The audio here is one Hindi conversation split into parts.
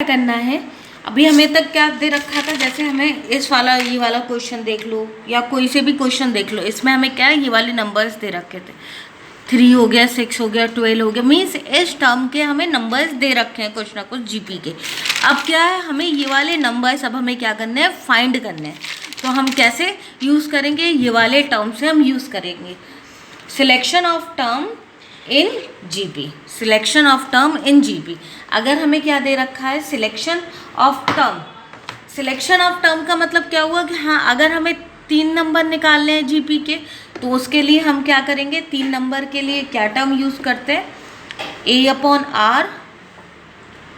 करना है। अभी हमें तक क्या दे रखा था, जैसे हमें इस वाला ये वाला क्वेश्चन देख लो या कोई से भी क्वेश्चन देख लो, इसमें हमें क्या है ये वाले नंबर्स दे रखे थे, 3 हो गया, 6 हो गया, 12 हो गया, मीन्स इस टर्म के हमें नंबर्स दे रखे हैं कुछ ना कुछ जीपी के। अब क्या है, हमें ये वाले नंबर्स अब हमें क्या करने हैं, फाइंड करने हैं। तो हम कैसे यूज़ करेंगे, ये वाले टर्म से हम यूज़ करेंगे selection of term in GP, selection of term in GP. अगर हमें क्या दे रखा है, selection of term, selection of term का मतलब क्या हुआ कि हाँ, अगर हमें 3 नंबर निकालने हैं जीपी के, तो उसके लिए हम क्या करेंगे, 3 नंबर के लिए क्या टर्म यूज़ करते हैं, ए अपॉन आर,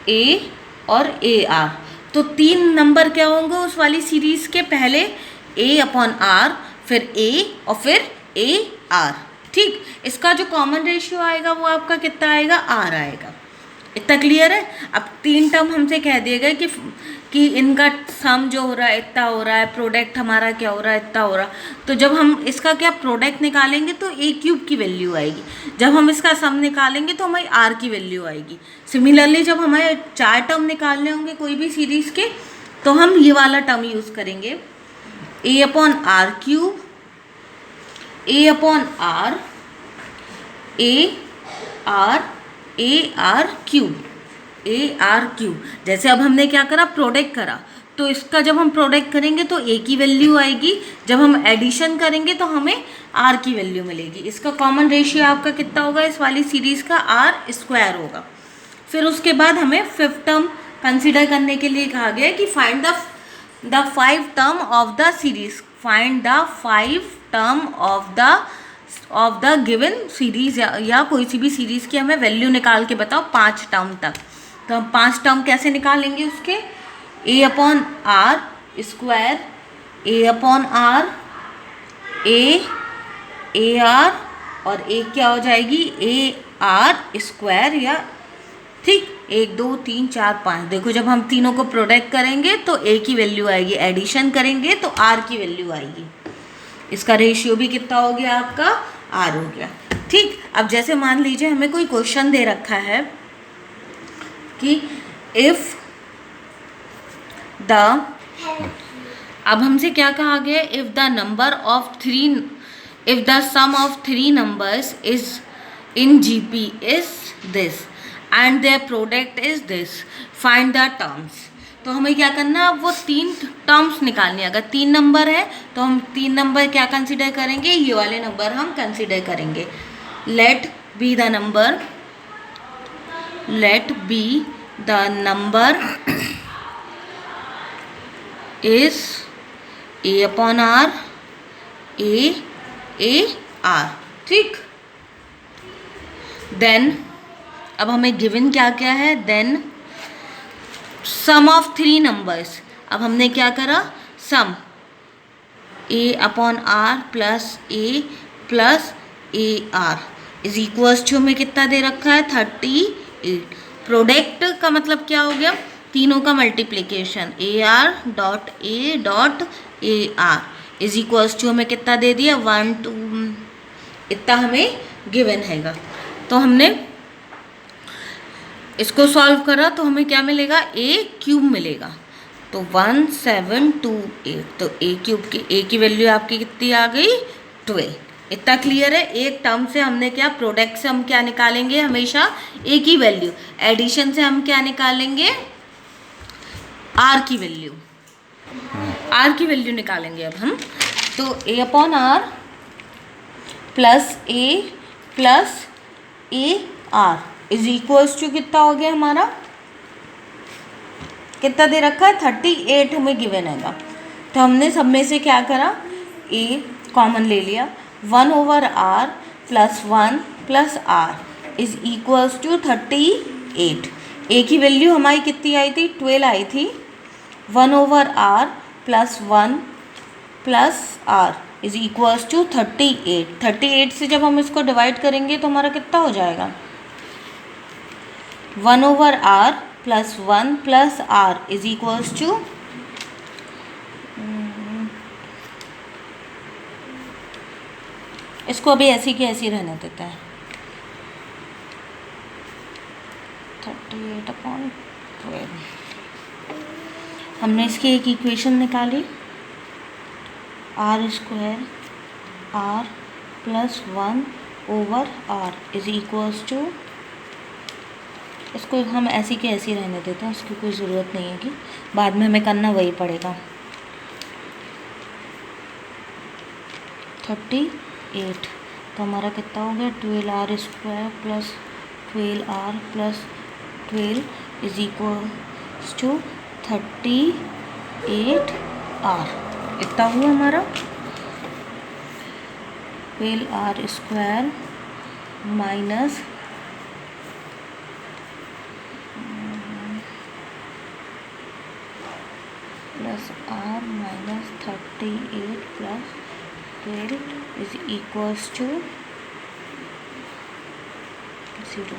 ए और ए आर। तो 3 नंबर क्या होंगे उस वाली सीरीज़ के, पहले ए अपॉन आर, फिर ए और फिर ए आर। ठीक, इसका जो कॉमन रेशियो आएगा वो आपका कितना आएगा, आर आएगा। इतना क्लियर है। अब 3 टर्म हमसे कह दिए गए कि इनका सम जो हो रहा है इतना हो रहा है, प्रोडक्ट हमारा क्या हो रहा है, इतना हो रहा। तो जब हम इसका क्या प्रोडक्ट निकालेंगे तो ए क्यूब की वैल्यू आएगी, जब हम इसका सम निकालेंगे तो हमारी आर की वैल्यू आएगी। सिमिलरली जब हमारे 4 टर्म निकालने होंगे कोई भी सीरीज़ के, तो हम ये वाला टर्म यूज़ करेंगे, a upon r cube, a upon are, A r cube, a r cube. जैसे अब हमने क्या करा, प्रोडक्ट करा, तो इसका जब हम प्रोडक्ट करेंगे तो ए की वैल्यू आएगी, जब हम एडिशन करेंगे तो हमें आर की वैल्यू मिलेगी। इसका कॉमन रेशियो आपका कितना होगा, इस वाली सीरीज़ का आर स्क्वायर होगा। फिर उसके बाद हमें 5th टर्म कंसिडर करने के लिए कहा गया है कि find the 5 term of the series, find the 5 term of the given series, या कोई सी भी सीरीज़ की हमें वैल्यू निकाल के बताओ 5 टर्म तक। तो हम 5 टर्म कैसे निकालेंगे उसके, a upon r square, a upon are, A r, और ए क्या हो जाएगी, ए आर स्क्वायर, या ठीक 1 2 3 4 5। देखो जब हम तीनों को प्रोडक्ट करेंगे तो ए की वैल्यू आएगी, एडिशन करेंगे तो आर की वैल्यू आएगी। इसका रेशियो भी कितना हो गया आपका, आर हो गया। ठीक, अब जैसे मान लीजिए हमें कोई क्वेश्चन दे रखा है कि इफ द, अब हमसे क्या कहा गया, if the number of 3, if the sum of 3 numbers is in GP is this and their product is this, find the terms. तो हमें क्या करना है, वो 3 टर्म्स निकालनी है। अगर 3 नंबर है तो हम 3 नंबर क्या कंसीडर करेंगे, ये वाले नंबर हम कंसीडर करेंगे। Let be the number, let be the number is A upon are, A R. ठीक, देन अब हमें गिवन क्या क्या है, देन सम ऑफ 3 नंबर्स। अब हमने क्या करा, sum a upon r plus a are is equals to में कितना दे रखा है, 38। प्रोडक्ट का मतलब क्या हो गया, तीनों का multiplication, A R dot A are is equals to हमें कितना दे दिया, 1 2, इतना हमें गिवन हैगा। तो हमने इसको सॉल्व करा तो हमें क्या मिलेगा, ए क्यूब मिलेगा। तो 1728, तो ए क्यूब की ए की वैल्यू आपकी कितनी आ गई, 12। इतना क्लियर है। एक टर्म से हमने क्या, प्रोडक्ट से हम क्या निकालेंगे, हमेशा ए की वैल्यू, एडिशन से हम क्या निकालेंगे, आर की वैल्यू, आर की वैल्यू निकालेंगे अब हम। तो a upon r plus a are is equals to कितना हो गया हमारा, कितना दे रखा है, 38 हमें गिवन हैगा। तो हमने सब में से क्या करा, ए कॉमन ले लिया, 1 over R plus 1 plus R is equals to 38। A की वैल्यू हमारी कितनी आई थी, 12 आई थी। 1 over R plus 1 plus R is equals to 38। 38 से जब हम इसको डिवाइड करेंगे तो हमारा कितना हो जाएगा, 1 over R plus 1 plus R is equals to, इसको अभी ऐसी की ऐसी रहने देते हैं, 38/12। हमने इसकी एक इक्वेशन निकाली, r² r plus 1 over r is equals to, इसको हम ऐसी के ऐसी रहने देते हैं, उसकी कोई ज़रूरत नहीं है कि बाद में हमें करना वही पड़ेगा। 38, तो हमारा कितना हो गया 12r² plus 12r plus 12 is equals to 38r। इतना हुआ हमारा 12r² minus plus r minus 38 plus 12 is equals to 0।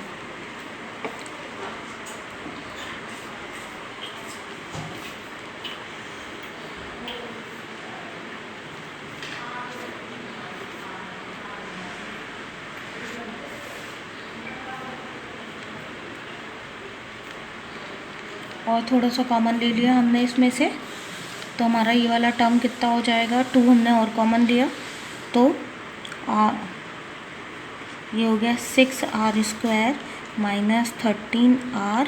और थोड़ा सा कॉमन ले लिया हमने इसमें से, तो हमारा ये वाला टर्म कितना हो जाएगा, 2 हमने और कॉमन लिया तो ये हो गया 6r² minus 13r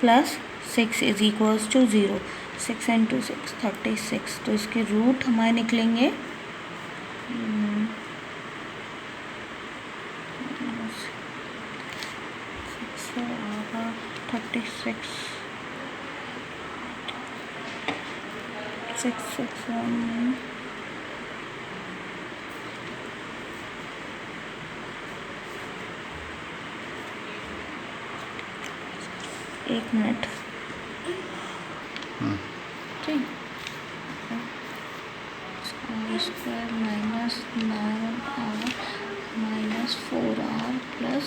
plus 6 is equals to 0। 6 into 6 36, तो इसके रूट हमारे निकलेंगे 36 6 6 1 एक मिनट, ठीक, r² minus 9r minus 4r plus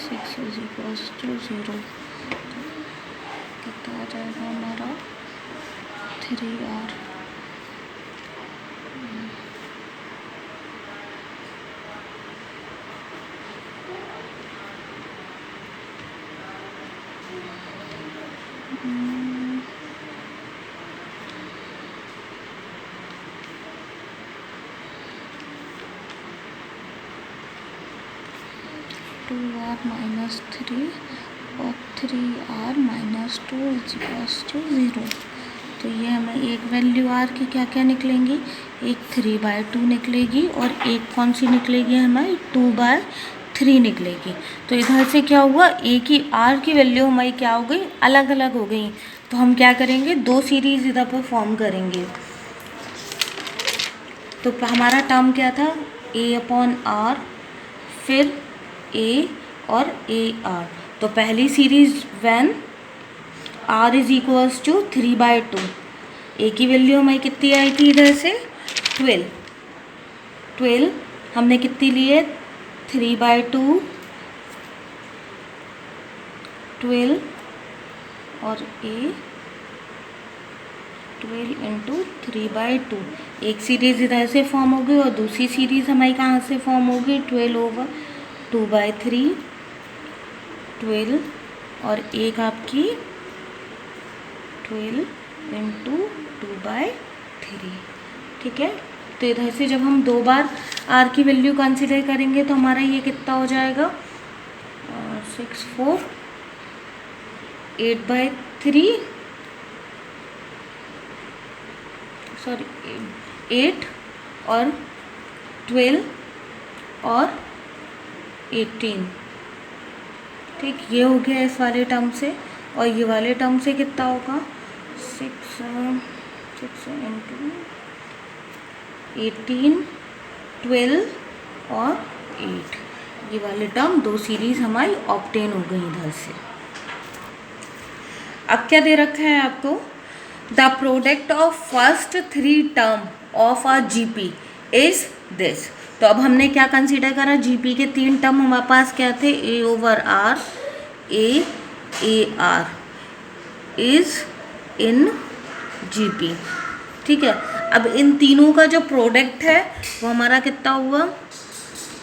6 is equals to 0। कितना आ जाएगा हमारा 3r। टू आर माइनस 3 और 3r minus 2 is equals to 0। तो ये हमें एक वैल्यू r की क्या क्या निकलेंगी, एक 3/2 निकलेगी और एक कौन सी निकलेगी हमारी 2/3 निकलेगी। तो इधर से क्या हुआ, एक ही r की वैल्यू हमारी क्या हो गई, अलग अलग हो गई। तो हम क्या करेंगे, 2 सीरीज़ इधर पर फॉर्म करेंगे। तो हमारा टर्म क्या था a/r, फिर a और ar। तो पहली series when r is equals to 3/2, a की वैल्यू हमारी कितनी आई थी इधर से 12 हमने कितनी ली है 3/2 12 और a 12 इंटू 3/2। एक सीरीज़ इधर से फॉर्म होगी और दूसरी सीरीज़ हमारी कहाँ से फॉर्म होगी 12 ओवर 2/3 12 और एक आपकी 12 इंटू 2/3। ठीक है, तो इधर से जब हम 2 बार r की वैल्यू कंसिडर करेंगे तो हमारा ये कितना हो जाएगा 6 4 8/3 सॉरी 8 और 12 और 18। ठीक, ये हो गया इस वाले टर्म से। और ये वाले टर्म से कितना होगा 6 इंटू 18 12 और 8। ये वाले टर्म 2 सीरीज़ हमारी ऑब्टेन हो गई इधर से। अब क्या दे रखा है आपको, the product of first 3 term of our GP is this. तो अब हमने क्या कंसीडर करा, जीपी के 3 टर्म हमारे पास क्या थे a/r a/r is in GP. ठीक है, अब इन तीनों का जो प्रोडक्ट है वो हमारा कितना हुआ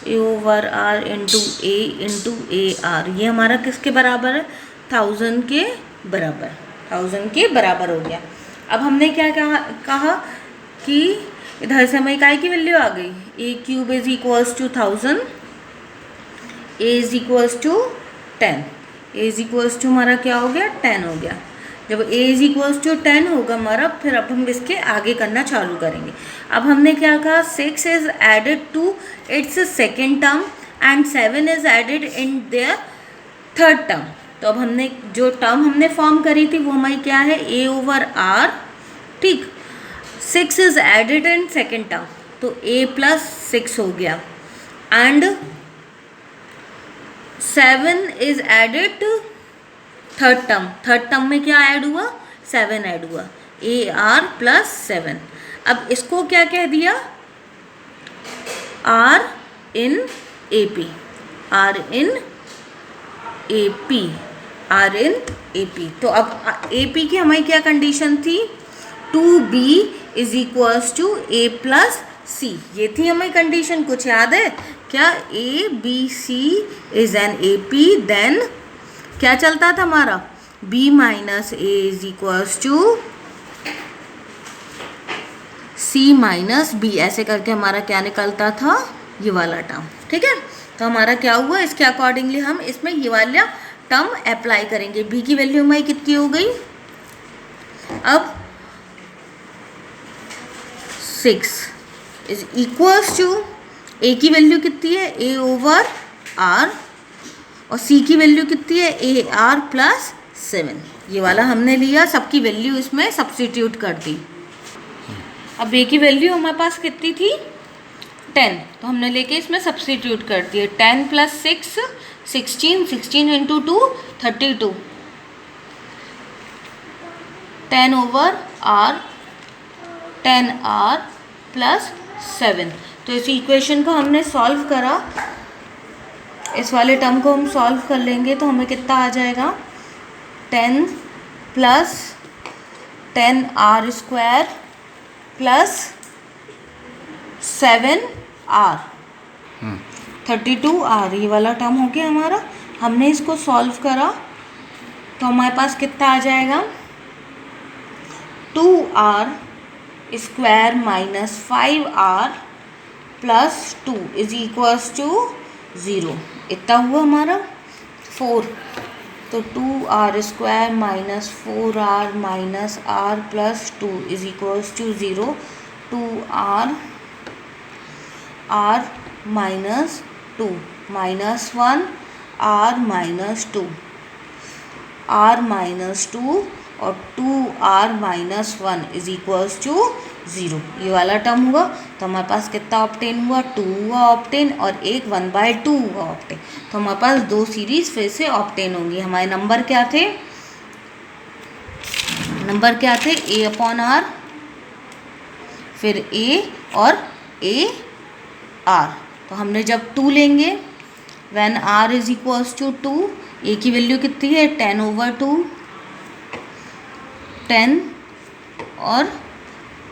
a/r into a into AR। ये हमारा किसके बराबर है 1000 के बराबर, 1000 के बराबर हो गया। अब हमने क्या कहा कि इधर से हमें इकाई की वैल्यू आ गई, a cube is equals to 1000, a is equals to 10, a is equals to हमारा क्या हो गया 10 हो गया। जब a इज इक्वल्स टू 10 होगा हमारा, फिर अब हम इसके आगे करना चालू करेंगे। अब हमने क्या कहा, 6 is added to its second term and 7 is added in their third term. तो अब हमने जो टर्म हमने फॉर्म करी थी वो हमारी क्या है, a ओवर r, ठीक। 6 is added in second term, तो a प्लस 6 हो गया, and 7 is added to third term में क्या ऐड हुआ, 7 ऐड हुआ, ए आर प्लस 7। अब इसको क्या कह दिया, R in A P, R in A P, R in A P. तो अब ए पी की हमारी क्या कंडीशन थी, 2b is equals to a plus c, ये थी हमारी कंडीशन, कुछ याद है क्या, a b c is an A P, then क्या चलता था हमारा, b minus a is equals to c minus b, ऐसे करके हमारा क्या निकलता था, ये वाला टर्म, ठीक है। तो हमारा क्या हुआ, इसके अकॉर्डिंगली हम इसमें ये वाला टर्म अप्लाई करेंगे। b की वैल्यू हमारी कितनी हो गई, अब 6 इज इक्वल्स टू, a की वैल्यू कितनी है, a ओवर r, और c की वैल्यू कितनी है, ए आर प्लस 7। ये वाला हमने लिया, सबकी वैल्यू इसमें सब्स्टिट्यूट कर दी। अब a की वैल्यू हमारे पास कितनी थी, 10, तो हमने लेके इसमें सब्स्टिट्यूट कर दिए, 10 plus 6 16, 16 into 2 32, 10 over r, 10 r plus 7। तो इस इक्वेशन को हमने सॉल्व करा, इस वाले टर्म को हम सॉल्व कर लेंगे तो हमें कितना आ जाएगा, 10 plus 10 R square plus 7 R 32 R, ये वाला टर्म हो गया हमारा। हमने इसको सॉल्व करा तो हमारे पास कितना आ जाएगा, 2r square minus 5r plus 2 is equals to 0, इतना हुआ हमारा 4। तो 2r square minus 4r minus r plus 2 is equals to 0, 2r r minus 2 minus 1 r minus 2, r minus 2 और 2r minus 1 is equals to 0, ये वाला टर्म हुआ। तो हमारे पास कितना ऑब्टेन हुआ, 2 हुआ ऑब्टेन, और एक 1/2 हुआ ऑब्टेन। तो हमारे पास 2 सीरीज फिर से ऑब्टेन होंगी। हमारे नंबर क्या थे, a अपॉन आर, फिर a और a r। तो हमने जब 2 लेंगे, when r is equals to 2, a की वैल्यू कितनी है, 10 ओवर 2, 10 और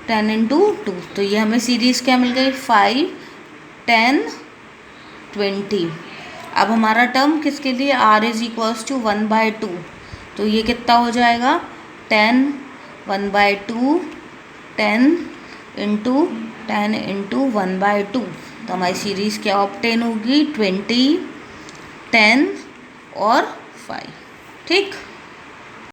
10 इंटू 2, तो ये हमें सीरीज़ क्या मिल गई, 5 10 20। अब हमारा टर्म किसके लिए, r इज इक्वल्स टू 1/2, तो ये कितना हो जाएगा, 10 1/2 10 इंटू 1/2। तो हमारी सीरीज़ क्या ऑब्टेन होगी, 20 10 और 5, ठीक।